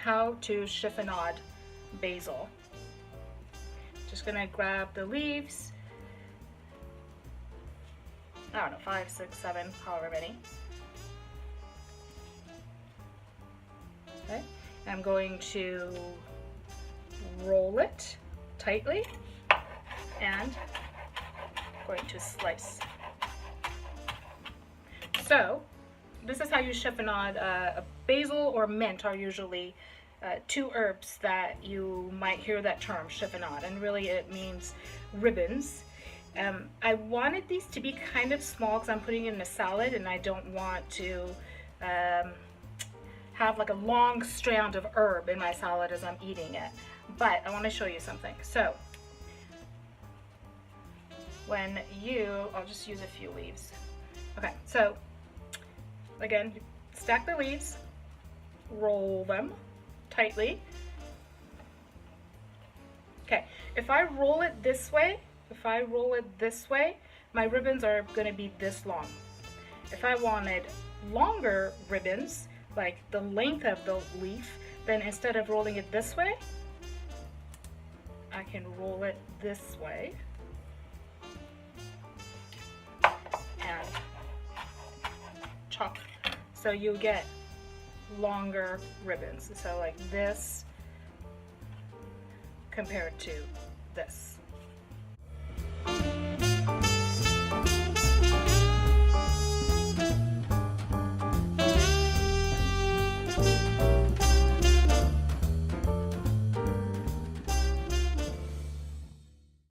how to chiffonade basil. Just gonna grab the leaves, I don't know, 5, 6, 7, however many. Okay, I'm going to roll it tightly and going to slice. So this is how you chiffonade. Basil or mint are usually two herbs that you might hear that term, chiffonade, and really it means ribbons. I wanted these to be kind of small because I'm putting it in a salad and I don't want to have like a long strand of herb in my salad as I'm eating it. But I want to show you something. So I'll just use a few leaves. Okay, so again, stack the leaves, roll them tightly. Okay, if I roll it this way, my ribbons are going to be this long. If I wanted longer ribbons, like the length of the leaf, then instead of rolling it this way, I can roll it this way and chop. So you get longer ribbons. So like this compared to this.